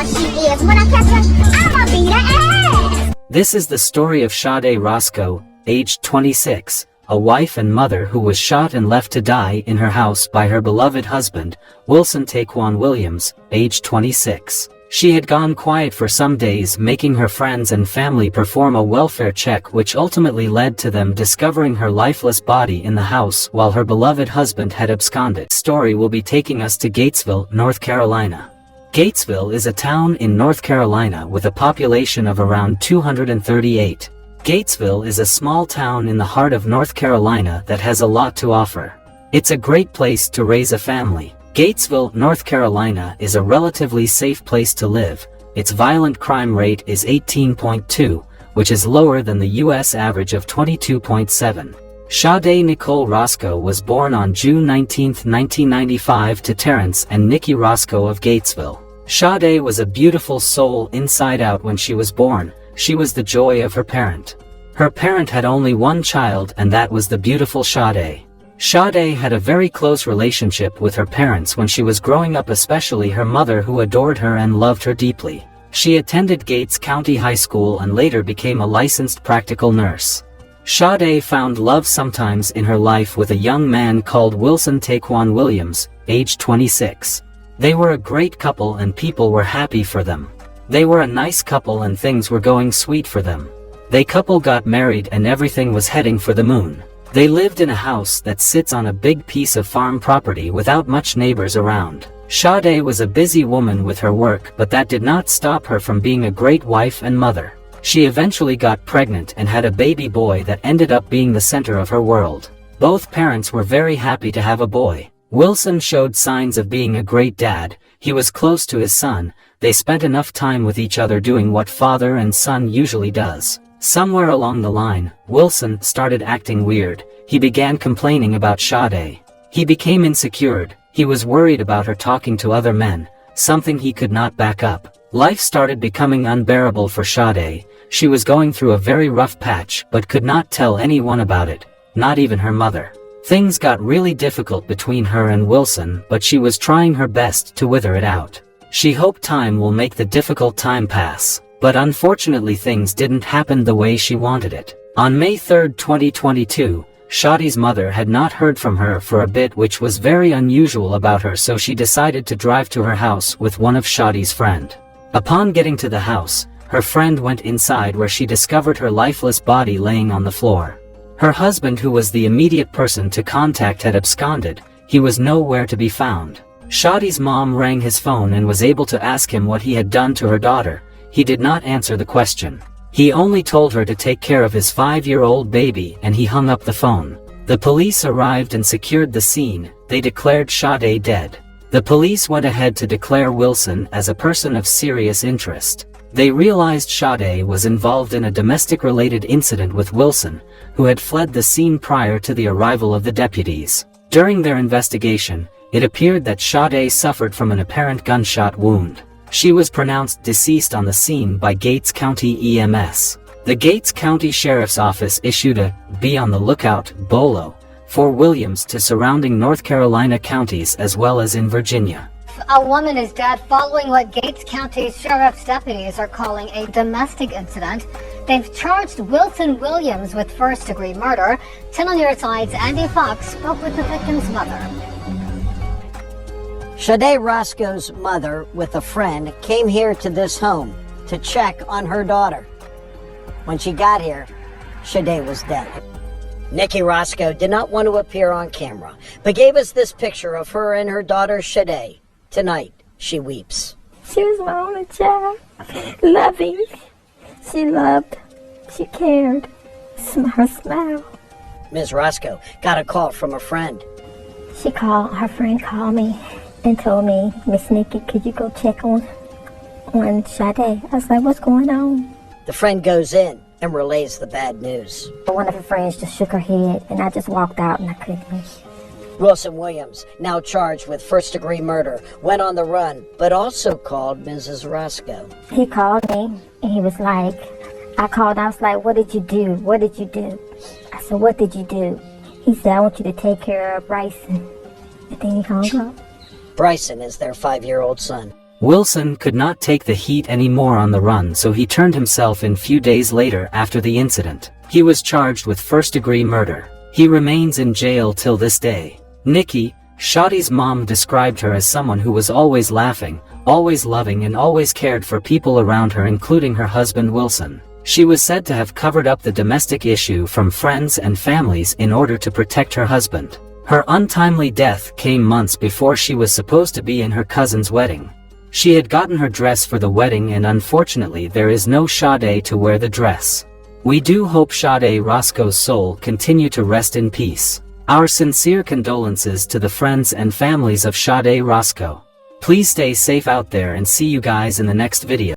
she is. When I catch her, I'ma beat her ass. This is the story of Sade Roscoe, aged 26, a wife and mother who was shot and left to die in her house by her beloved husband, Wilson Taquan Williams, aged 26. She had gone quiet for some days, making her friends and family perform a welfare check, which ultimately led to them discovering her lifeless body in the house while her beloved husband had absconded. The story will be taking us to Gatesville, North Carolina. Gatesville is a town in North Carolina with a population of around 238. Gatesville is a small town in the heart of North Carolina that has a lot to offer. It's a great place to raise a family. Gatesville, North Carolina is a relatively safe place to live. Its violent crime rate is 18.2, which is lower than the U.S. average of 22.7. Sade Nicole Roscoe was born on June 19, 1995 to Terrence and Nikki Roscoe of Gatesville. Sade was a beautiful soul inside out when she was born. She was the joy of her parent. Her parent had only one child, and that was the beautiful Sade. Sade had a very close relationship with her parents when she was growing up, especially her mother, who adored her and loved her deeply. She attended Gates County High School and later became a licensed practical nurse. Sade found love sometimes in her life with a young man called Wilson Taquan Williams, aged 26. They were a great couple and people were happy for them. They were a nice couple and things were going sweet for them. The couple got married and everything was heading for the moon. They lived in a house that sits on a big piece of farm property without much neighbors around. Sade was a busy woman with her work, but that did not stop her from being a great wife and mother. She eventually got pregnant and had a baby boy that ended up being the center of her world. Both parents were very happy to have a boy. Wilson showed signs of being a great dad. He was close to his son. They spent enough time with each other doing what father and son usually does. Somewhere along the line, Wilson started acting weird. He began complaining about Sade. He became insecure. He was worried about her talking to other men, something he could not back up. Life started becoming unbearable for Sade. She was going through a very rough patch but could not tell anyone about it, not even her mother. Things got really difficult between her and Wilson, but she was trying her best to wither it out. She hoped time will make the difficult time pass. But unfortunately things didn't happen the way she wanted it. On May 3, 2022, Sade's mother had not heard from her for a bit, which was very unusual about her, so she decided to drive to her house with one of Sade's friend. Upon getting to the house, her friend went inside where she discovered her lifeless body laying on the floor. Her husband, who was the immediate person to contact, had absconded. He was nowhere to be found. Sade's mom rang his phone and was able to ask him what he had done to her daughter. He did not answer the question. He only told her to take care of his 5-year-old baby, and he hung up the phone. The police arrived and secured the scene. They declared Sade dead. The police went ahead to declare Wilson as a person of serious interest. They realized Sade was involved in a domestic-related incident with Wilson, who had fled the scene prior to the arrival of the deputies. During their investigation, it appeared that Sade suffered from an apparent gunshot wound. She was pronounced deceased on the scene by Gates County EMS. The Gates County Sheriff's Office issued a "Be on the Lookout" BOLO for Williams to surrounding North Carolina counties as well as in Virginia. A woman is dead following what Gates County Sheriff's deputies are calling a domestic incident. They've charged Wilson Williams with first-degree murder. 10 on your side's Andy Fox spoke with the victim's mother. Sade Roscoe's mother, with a friend, came here to this home to check on her daughter. When she got here, Sade was dead. Nikki Roscoe did not want to appear on camera, but gave us this picture of her and her daughter Sade. Tonight, she weeps. She was my only child, loving. She loved, she cared. Her smile. Ms. Roscoe got a call from a friend. Her friend called me and told me, "Miss Nikki, could you go check on Sade?" I was like, "What's going on?" The friend goes in and relays the bad news. One of her friends just shook her head, and I just walked out and I couldn't leave. Wilson Williams, now charged with first-degree murder, went on the run, but also called Mrs. Roscoe. He called me, and he was like, I was like, "What did you do? What did you do?" I said, "What did you do?" He said, "I want you to take care of Bryson." And then he hung up. Bryson is their 5-year-old son. Wilson could not take the heat anymore on the run, so he turned himself in few days later after the incident. He was charged with first-degree murder. He remains in jail till this day. Nikki, Shadi's mom, described her as someone who was always laughing, always loving, and always cared for people around her, including her husband Wilson. She was said to have covered up the domestic issue from friends and families in order to protect her husband. Her untimely death came months before she was supposed to be in her cousin's wedding. She had gotten her dress for the wedding, and unfortunately there is no Sade to wear the dress. We do hope Sade Roscoe's soul continue to rest in peace. Our sincere condolences to the friends and families of Sade Roscoe. Please stay safe out there, and see you guys in the next video.